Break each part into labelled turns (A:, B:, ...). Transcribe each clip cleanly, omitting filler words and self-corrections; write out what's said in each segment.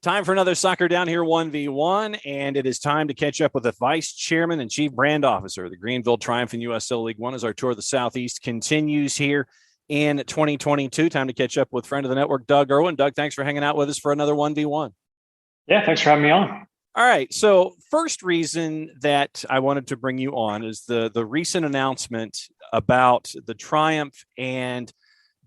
A: Time for another Soccer Down Here 1v1, and it is time to catch up with the Vice Chairman and Chief Brand Officer of the Greenville Triumph in USL League One as our tour of the Southeast continues here in 2022. Time to catch up with friend of the network, Doug Erwin. Doug, thanks for hanging out with us for another 1v1.
B: Yeah, thanks for having me on.
A: All right, so first reason that I wanted to bring you on is the recent announcement about the Triumph and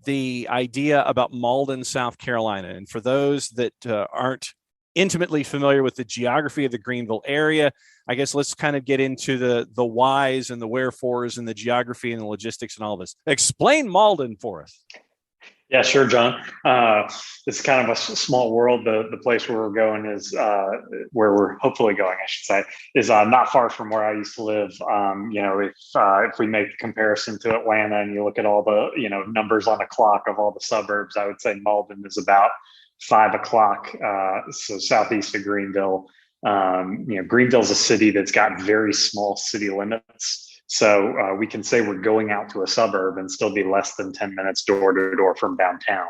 A: the idea about Malden, South Carolina. And for those that aren't intimately familiar with the geography of the Greenville area, I guess let's kind of get into the whys and the wherefores and the geography and the logistics and all this. Explain Malden for us.
B: Yeah, sure, John. It's kind of a small world. The place where we're going is where we're hopefully going, I should say, is not far from where I used to live. If we make the comparison to Atlanta and you look at all the numbers on the clock of all the suburbs, I would say Malden is about 5 o'clock. So southeast of Greenville. Greenville's a city that's got very small city limits. So we can say we're going out to a suburb and still be less than 10 minutes door to door from downtown.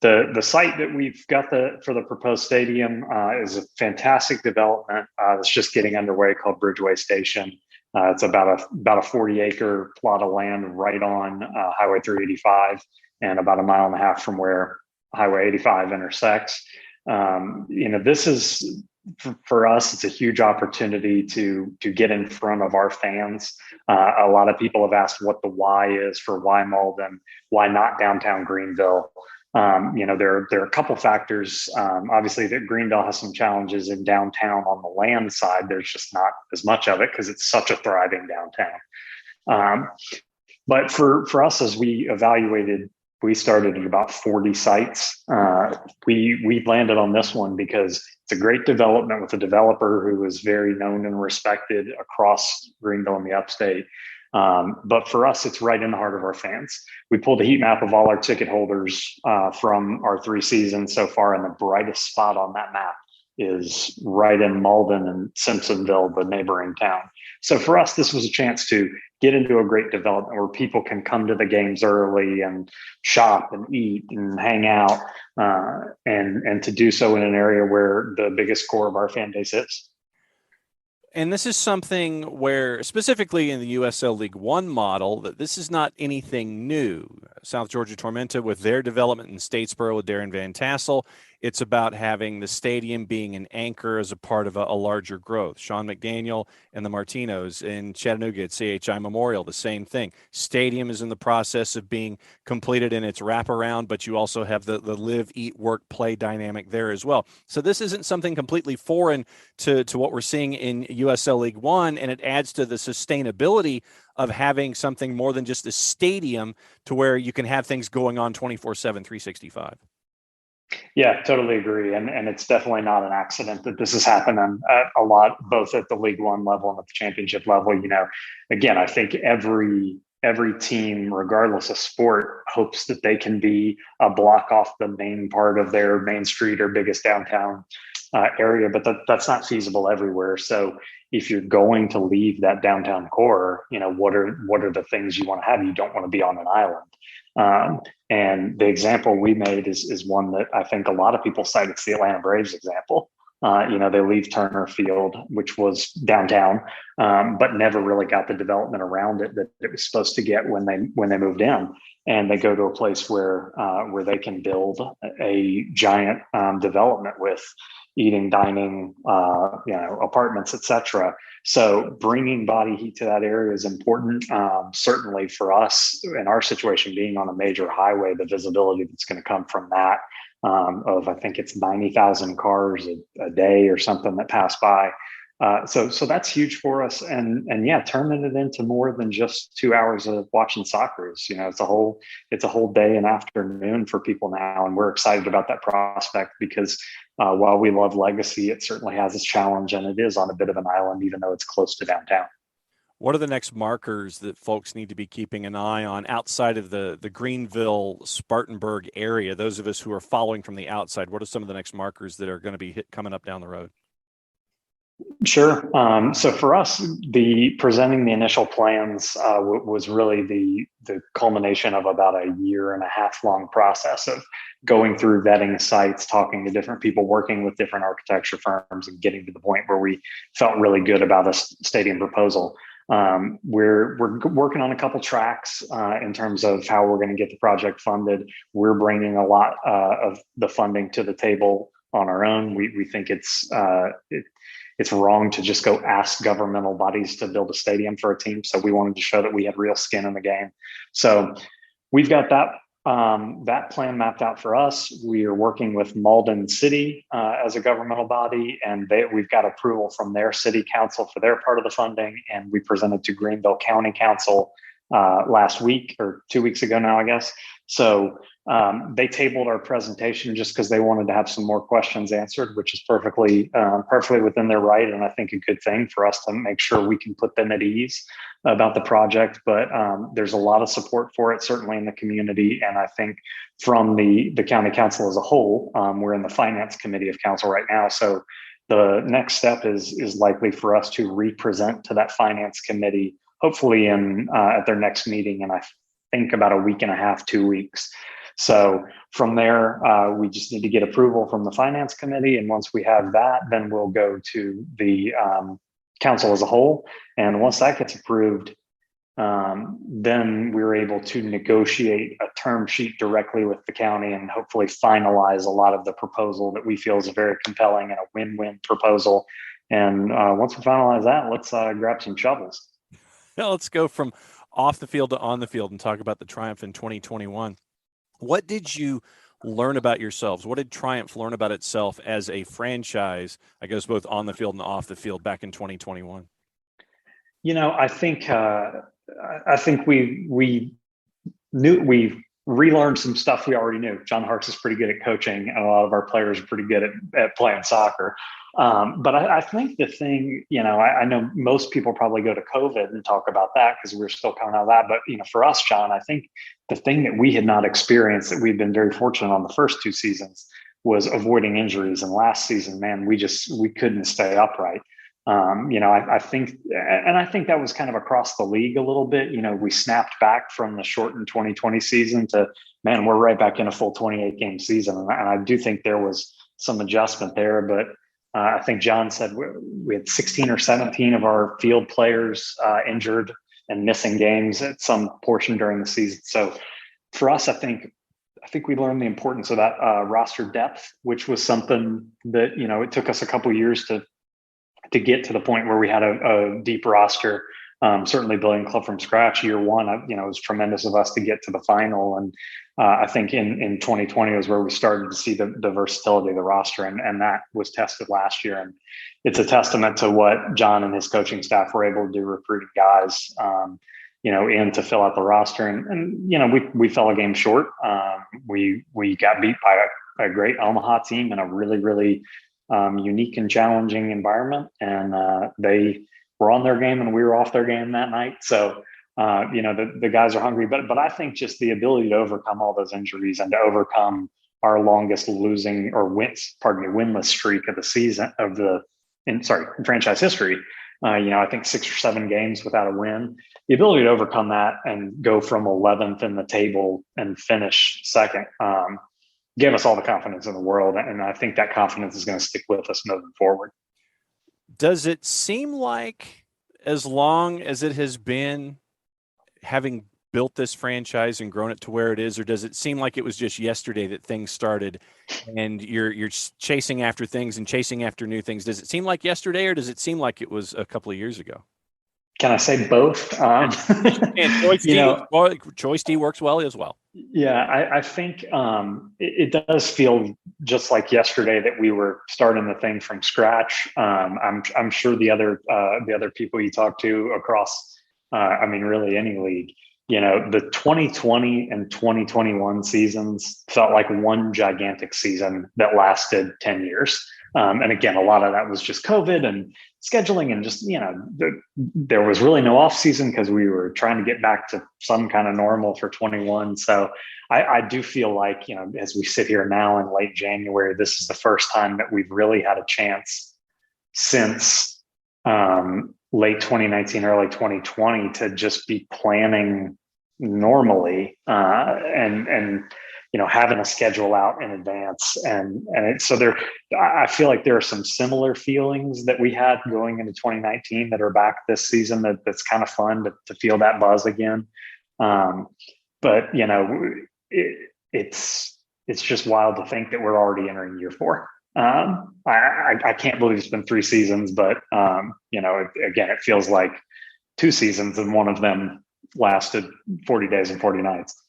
B: The site that we've got for the proposed stadium is a fantastic development that's just getting underway called Bridgeway Station. It's about a 40-acre plot of land right on Highway 385 and about a mile and a half from where Highway 85 intersects. This is, for us, it's a huge opportunity to get in front of our fans. A lot of people have asked what the why is for why Malden, why not downtown Greenville. There are a couple factors. Obviously, that Greenville has some challenges in downtown on the land side. There's just not as much of it because it's such a thriving downtown. But for us, as we evaluated, we started at about 40 sites. We landed on this one because it's a great development with a developer who is very known and respected across Greenville and the Upstate. But for us, it's right in the heart of our fans. We pulled a heat map of all our ticket holders from our 3 seasons so far, and the brightest spot on that map is right in Malden and Simpsonville, the neighboring town. So for us, this was a chance to get into a great development where people can come to the games early and shop and eat and hang out, and to do so in an area where the biggest core of our fan base is.
A: And this is something where, specifically in the USL League One model, that this is not anything new. South Georgia Tormenta with their development in Statesboro with Darren Van Tassel, it's about having the stadium being an anchor as a part of a larger growth. Sean McDaniel and the Martinos in Chattanooga at CHI Memorial, the same thing. Stadium is in the process of being completed in its wraparound, but you also have the live, eat, work, play dynamic there as well. So this isn't something completely foreign to what we're seeing in USL League One, and it adds to the sustainability of having something more than just a stadium to where you can have things going on 24/7, 365.
B: Yeah, totally agree. And it's definitely not an accident that this is happening a lot, both at the League One level and at the championship level. Again, I think every team, regardless of sport, hopes that they can be a block off the main part of their main street or biggest downtown area, but that's not feasible everywhere. So if you're going to leave that downtown core, what are the things you want to have? You don't want to be on an island. And the example we made is one that I think a lot of people cite. It's the Atlanta Braves example. They leave Turner Field, which was downtown, but never really got the development around it that it was supposed to get when they moved in. And they go to a place where they can build a giant development with eating, dining, apartments, etc. So bringing body heat to that area is important. Certainly for us in our situation, being on a major highway, the visibility that's going to come from that of I think it's 90,000 cars a day or something that pass by. So that's huge for us, and yeah, turning it into more than just 2 hours of watching soccer. It's a whole day and afternoon for people now, and we're excited about that prospect because while we love legacy, it certainly has its challenge, and it is on a bit of an island, even though it's close to downtown.
A: What are the next markers that folks need to be keeping an eye on outside of the Greenville, Spartanburg area? Those of us who are following from the outside, what are some of the next markers that are going to be coming up down the road?
B: Sure. So for us, the presenting the initial plans was really the culmination of about a year and a half long process of going through vetting sites, talking to different people, working with different architecture firms, and getting to the point where we felt really good about a stadium proposal. We're working on a couple tracks in terms of how we're going to get the project funded. We're bringing a lot of the funding to the table on our own. We think it's wrong to just go ask governmental bodies to build a stadium for a team. So we wanted to show that we had real skin in the game. So we've got that plan mapped out for us. We are working with Malden City as a governmental body, and we've got approval from their city council for their part of the funding. And we presented to Greenville County Council last week or 2 weeks ago now, I guess. So they tabled our presentation just because they wanted to have some more questions answered, which is perfectly within their right, and I think a good thing for us to make sure we can put them at ease about the project. But there's a lot of support for it, certainly in the community, and I think from the county council as a whole. We're in the finance committee of council right now, so the next step is likely for us to represent to that finance committee, hopefully at their next meeting, and I think about a week and a half, 2 weeks. So from there, we just need to get approval from the finance committee. And once we have that, then we'll go to the council as a whole. And once that gets approved, then we're able to negotiate a term sheet directly with the county and hopefully finalize a lot of the proposal that we feel is a very compelling and a win-win proposal. And once we finalize that, let's grab some shovels.
A: Now let's go from off the field to on the field and talk about the Triumph in 2021. What did you learn about yourselves? What did Triumph learn about itself as a franchise, I guess, both on the field and off the field back in 2021?
B: I think we relearned some stuff we already knew. John Hart's is pretty good at coaching, and a lot of our players are pretty good at playing soccer. But I think the thing, I know most people probably go to COVID and talk about that because we're still coming out of that. But, for us, John, I think the thing that we had not experienced that we've been very fortunate on the first 2 seasons was avoiding injuries. And last season, man, we couldn't stay upright. I think that was kind of across the league a little bit. We snapped back from the shortened 2020 season to, man, we're right back in a full 28 game season. And I do think there was some adjustment there, but I think John said we had 16 or 17 of our field players injured and missing games at some portion during the season. So for us, I think we learned the importance of that roster depth, which was something that, it took us a couple of years to get to the point where we had a deep roster. Certainly building a club from scratch year one, it was tremendous of us to get to the final. And I think in 2020 was where we started to see the versatility of the roster, and that was tested last year. And it's a testament to what John and his coaching staff were able to do, recruiting guys, in to fill out the roster. And we fell a game short. We got beat by a great Omaha team in a really, really unique and challenging environment. And they were on their game and we were off their game that night. So, the guys are hungry, but I think just the ability to overcome all those injuries and to overcome our longest winless streak of the season in franchise history. I think 6 or 7 games without a win, the ability to overcome that and go from 11th in the table and finish second, gave us all the confidence in the world. And I think that confidence is going to stick with us moving forward.
A: Does it seem like, as long as it has been, having built this franchise and grown it to where it is, or does it seem like it was just yesterday that things started and you're chasing after things and chasing after new things? Does it seem like yesterday, or does it seem like it was a couple of years ago?
B: Can I say both?
A: And Choice D works well as well.
B: Yeah, I think it does feel just like yesterday that we were starting the thing from scratch. I'm sure the other people you talk to across, really any league, the 2020 and 2021 seasons felt like one gigantic season that lasted 10 years. And again, a lot of that was just COVID and scheduling, and just, there was really no off season because we were trying to get back to some kind of normal for 21. So I do feel like, as we sit here now in late January, this is the first time that we've really had a chance since late 2019, early 2020 to just be planning normally, and having a schedule out in advance, I feel like there are some similar feelings that we had going into 2019 that are back this season. That's kind of fun to feel that buzz again. But it's just wild to think that we're already entering year 4. I can't believe it's been 3 seasons, but again, it feels like 2 seasons, and one of them lasted 40 days and 40 nights.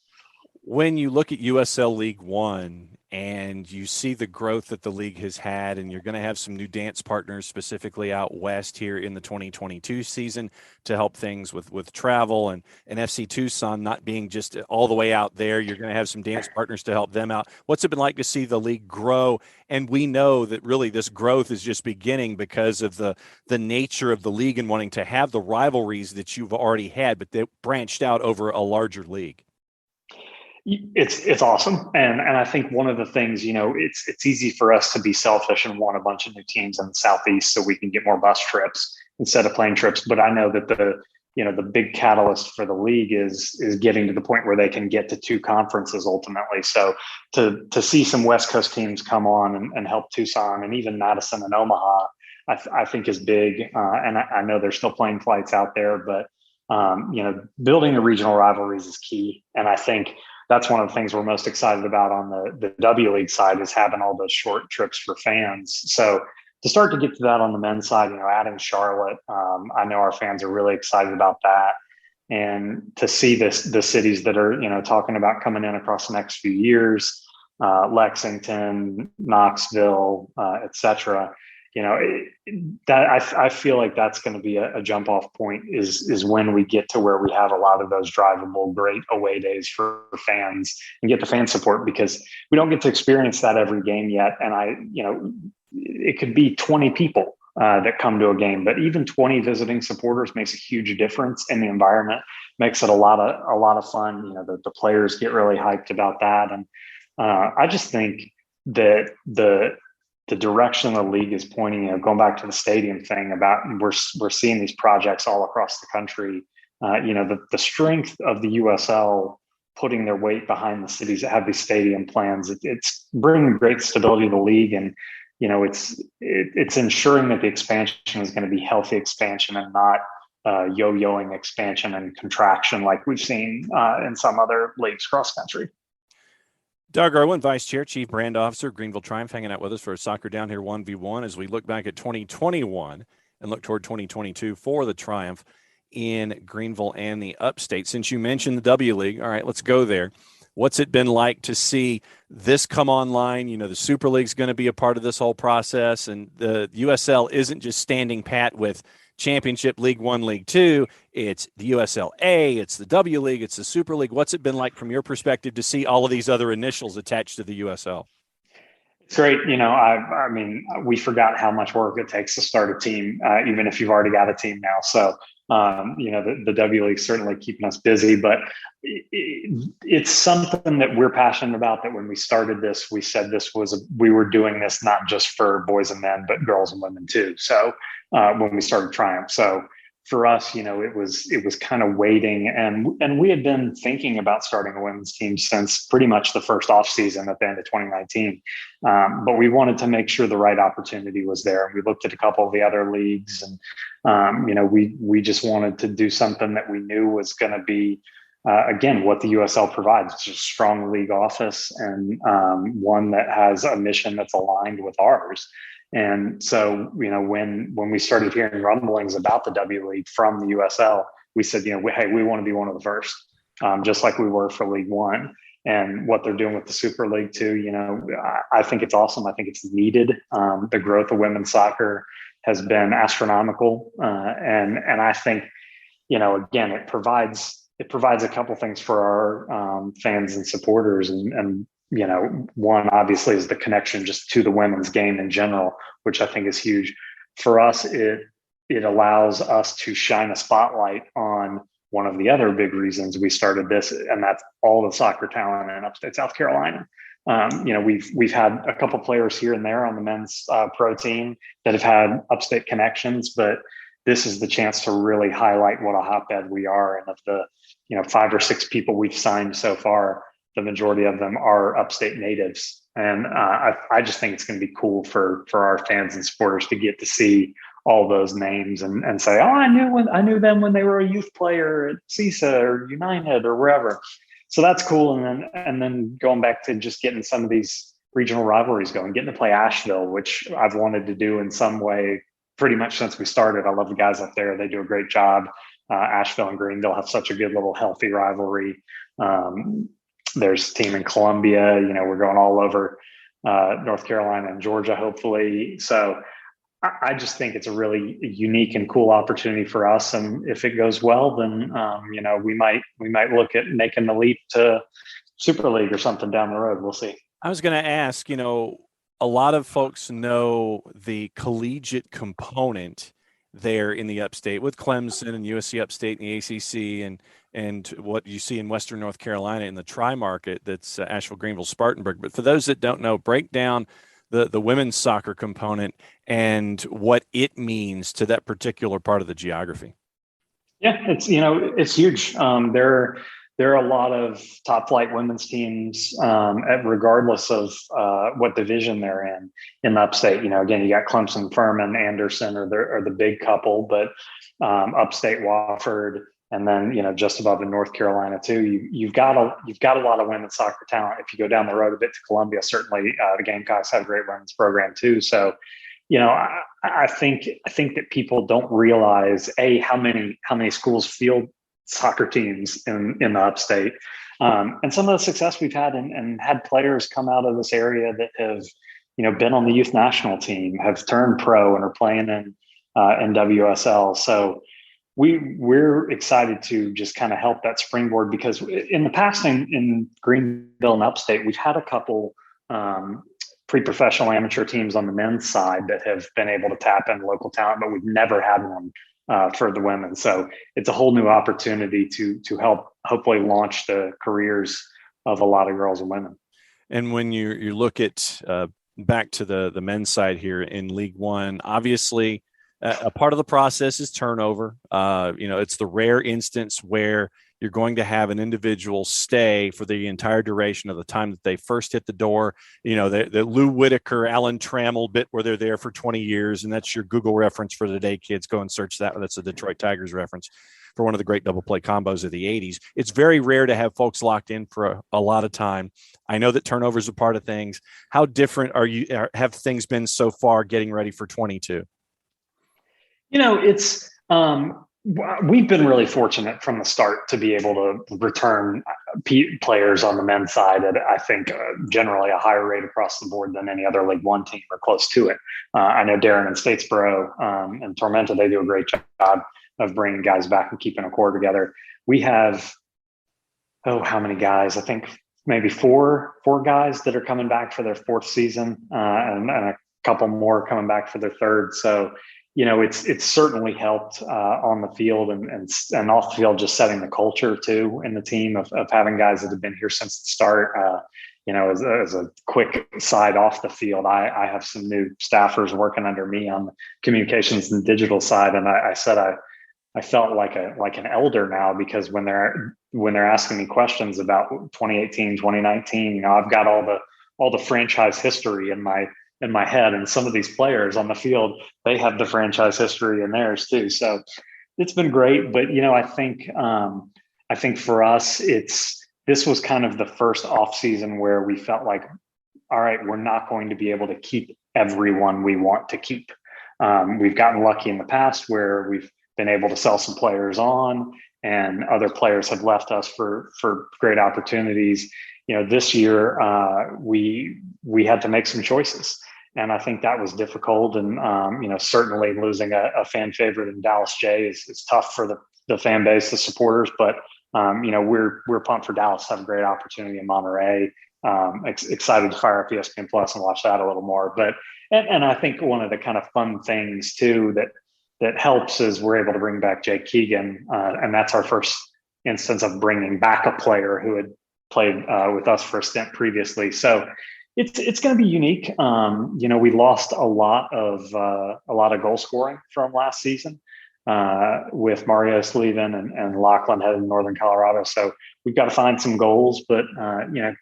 A: When you look at USL League One and you see the growth that the league has had, and you're going to have some new dance partners specifically out west here in the 2022 season to help things with travel, and FC Tucson not being just all the way out there, you're going to have some dance partners to help them out. What's it been like to see the league grow? And we know that really this growth is just beginning because of the nature of the league and wanting to have the rivalries that you've already had, but they branched out over a larger league.
B: It's awesome, and I think one of the things, it's easy for us to be selfish and want a bunch of new teams in the Southeast so we can get more bus trips instead of plane trips. But I know that the big catalyst for the league is getting to the point where they can get to 2 conferences ultimately. So to see some West Coast teams come on and help Tucson and even Madison and Omaha, I think is big. And I know there's still plane flights out there, but building the regional rivalries is key. And I think that's one of the things we're most excited about on the W League side, is having all those short trips for fans. So to start to get to that on the men's side, adding Charlotte, I know our fans are really excited about that. And to see the cities that are, talking about coming in across the next few years, Lexington, Knoxville, et cetera, I feel like that's going to be a jump off point is when we get to where we have a lot of those drivable, great away days for fans and get the fan support, because we don't get to experience that every game yet. And it could be 20 people that come to a game, but even 20 visiting supporters makes a huge difference in the environment, makes it a lot of fun. The players get really hyped about that. And I just think that the direction the league is pointing, going back to the stadium thing, about we're seeing these projects all across the country. The strength of the USL putting their weight behind the cities that have these stadium plans. It's bringing great stability to the league, and it's ensuring that the expansion is going to be healthy expansion and not yo-yoing expansion and contraction like we've seen in some other leagues cross country.
A: Doug Erwin, Vice Chair, Chief Brand Officer, Greenville Triumph, hanging out with us for a Soccer Down Here 1v1 as we look back at 2021 and look toward 2022 for the Triumph in Greenville and the Upstate. Since you mentioned the W League, all right, let's go there. What's it been like to see this come online? The Super League's going to be a part of this whole process, and the USL isn't just standing pat with Championship, League One, League Two. It's the USLA, it's the W League, it's the Super League. What's it been like from your perspective to see all of these other initials attached to the USL?
B: It's great. I mean, we forgot how much work it takes to start a team, even if you've already got a team now. So, the W League certainly keeping us busy, but it's something that we're passionate about. That when we started this, we said we were doing this not just for boys and men, but girls and women too. So when we started Triumph, so for us, it was kind of waiting, and we had been thinking about starting a women's team since pretty much the first off season at the end of 2019. But we wanted to make sure the right opportunity was there. And we looked at a couple of the other leagues, and we just wanted to do something that we knew was going to be, again, what the USL provides, which is a strong league office, and one that has a mission that's aligned with ours. And so, when we started hearing rumblings about the W League from the USL, we said, hey, we want to be one of the first, just like we were for League One. And what they're doing with the Super League too, I think it's awesome. I think it's needed. The growth of women's soccer has been astronomical, and I think, again, it provides a couple things for our fans and supporters, and one obviously is the connection just to the women's game in general, which I think is huge. For us, it allows us to shine a spotlight on one of the other big reasons we started this, and that's all the soccer talent in Upstate South Carolina. We've had a couple players here and there on the men's pro team that have had Upstate connections, but this is the chance to really highlight what a hotbed we are. And of the 5 or 6 people we've signed so far, the majority of them are Upstate natives. And I just think it's going to be cool for our fans and supporters to get to see all those names and say, oh, I knew them when they were a youth player at CISA or United or wherever. So that's cool. And then going back to just getting some of these regional rivalries going, getting to play Asheville, which I've wanted to do in some way pretty much since we started. I love the guys up there. They do a great job. Asheville and Greenville have such a good little healthy rivalry. There's a team in Columbia. We're going all over North Carolina and Georgia, hopefully. So I just think it's a really unique and cool opportunity for us. And if it goes well, then we might look at making the leap to Super League or something down the road. We'll see.
A: I was going to ask, a lot of folks know the collegiate component there in the Upstate with Clemson and USC Upstate and the ACC and what you see in Western North Carolina in the tri-market that's Asheville, Greenville, Spartanburg. But for those that don't know, break down the women's soccer component and what it means to that particular part of the geography.
B: Yeah, it's huge. There are a lot of top flight women's teams, regardless of what division they're in the Upstate. Again, you got Clemson, Furman, Anderson are the big couple, but Upstate, Wofford, and then just above in North Carolina too. You've got a lot of women's soccer talent. If you go down the road a bit to Columbia, certainly the Gamecocks have a great women's program too. So, I think that people don't realize how many schools field soccer teams in the Upstate, and some of the success we've had and had players come out of this area that have been on the youth national team, have turned pro and are playing in WSL. So we're excited to just kind of help that springboard, because in the past in Greenville and Upstate, we've had a couple pre-professional amateur teams on the men's side that have been able to tap in local talent, but we've never had one for the women. So it's a whole new opportunity to help hopefully launch the careers of a lot of girls and women.
A: And when you look at back to the men's side here in League One, obviously a part of the process is turnover. It's the rare instance where you're going to have an individual stay for the entire duration of the time that they first hit the door. The Lou Whitaker, Alan Trammell bit where they're there for 20 years. And that's your Google reference for the day, kids. Go and search that. That's a Detroit Tigers reference for one of the great double play combos of the 80s. It's very rare to have folks locked in for a lot of time. I know that turnover is a part of things. How different have things been so far getting ready for 22?
B: It's we've been really fortunate from the start to be able to return players on the men's side at, I think, generally a higher rate across the board than any other League One team or close to it. I know Darren and Statesboro and Tormenta, they do a great job of bringing guys back and keeping a core together. We have, how many guys? I think maybe four guys that are coming back for their 4th season, and a couple more coming back for their 3rd. So, it's certainly helped on the field and off the field, just setting the culture too in the team of having guys that have been here since the start. As a quick side off the field, I have some new staffers working under me on the communications and digital side, and I said I felt like an elder now, because when they're asking me questions about 2018, 2019, I've got all the franchise history in my head, and some of these players on the field, they have the franchise history in theirs too. So it's been great, but I think for us, this was kind of the first off season where we felt like, all right, we're not going to be able to keep everyone we want to keep. We've gotten lucky in the past where we've been able to sell some players on, and other players have left us for great opportunities. This year we had to make some choices, and I think that was difficult. And certainly losing a fan favorite in Dallas J is tough for the fan base, the supporters. But we're pumped for Dallas to have a great opportunity in Monterey. Excited to fire up ESPN Plus and watch that a little more. But and I think one of the kind of fun things too that helps is we're able to bring back Jake Keegan, and that's our first instance of bringing back a player who had played with us for a stint previously. So it's going to be unique. We lost a lot of goal scoring from last season. with Marios leaving and Lachlan heading to Northern Colorado. So we've got to find some goals, but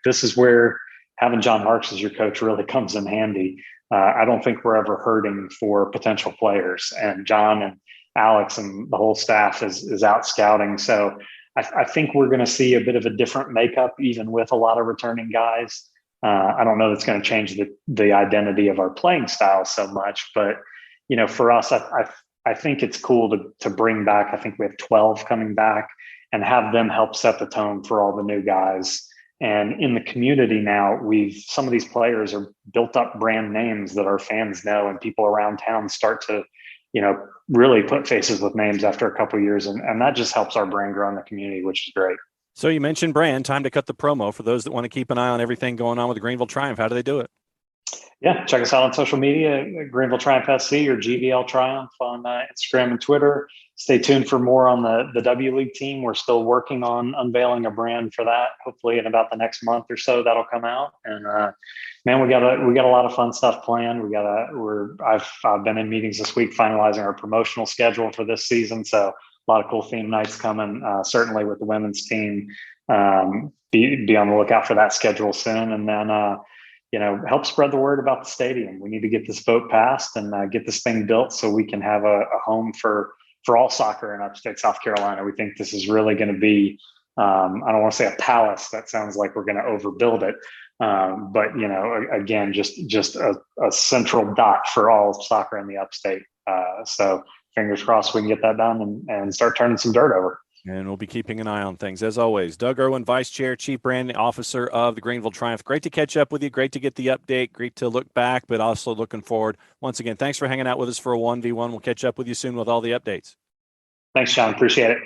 B: this is where having John Marks as your coach really comes in handy. I don't think we're ever hurting for potential players, and John and Alex and the whole staff is out scouting. So I think we're going to see a bit of a different makeup, even with a lot of returning guys. I don't know that's going to change the identity of our playing style so much, but for us, I think it's cool to bring back. I think we have 12 coming back and have them help set the tone for all the new guys. And in the community now, some of these players are built up brand names that our fans know, and people around town start to, really put faces with names after a couple of years. And that just helps our brand grow in the community, which is great.
A: So you mentioned brand. Time to cut the promo for those that want to keep an eye on everything going on with the Greenville Triumph. How do they do it?
B: Yeah, check us out on social media, Greenville Triumph SC or GVL Triumph on Instagram and Twitter. Stay tuned for more on the W League team. We're still working on unveiling a brand for that. Hopefully, in about the next month or so, that'll come out. And man, we got a lot of fun stuff planned. I've been in meetings this week finalizing our promotional schedule for this season. So a lot of cool theme nights coming. Certainly with the women's team, be on the lookout for that schedule soon. And then. Help spread the word about the stadium. We need to get this vote passed and get this thing built so we can have a home for all soccer in upstate South Carolina. We think this is really going to be, I don't want to say a palace. That sounds like we're going to overbuild it. But, again, just a central dot for all soccer in the upstate. So fingers crossed we can get that done and start turning some dirt over.
A: And we'll be keeping an eye on things. As always, Doug Erwin, Vice Chair, Chief Branding Officer of the Greenville Triumph. Great to catch up with you. Great to get the update. Great to look back, but also looking forward. Once again, thanks for hanging out with us for a 1v1. We'll catch up with you soon with all the updates.
B: Thanks, Sean. Appreciate it.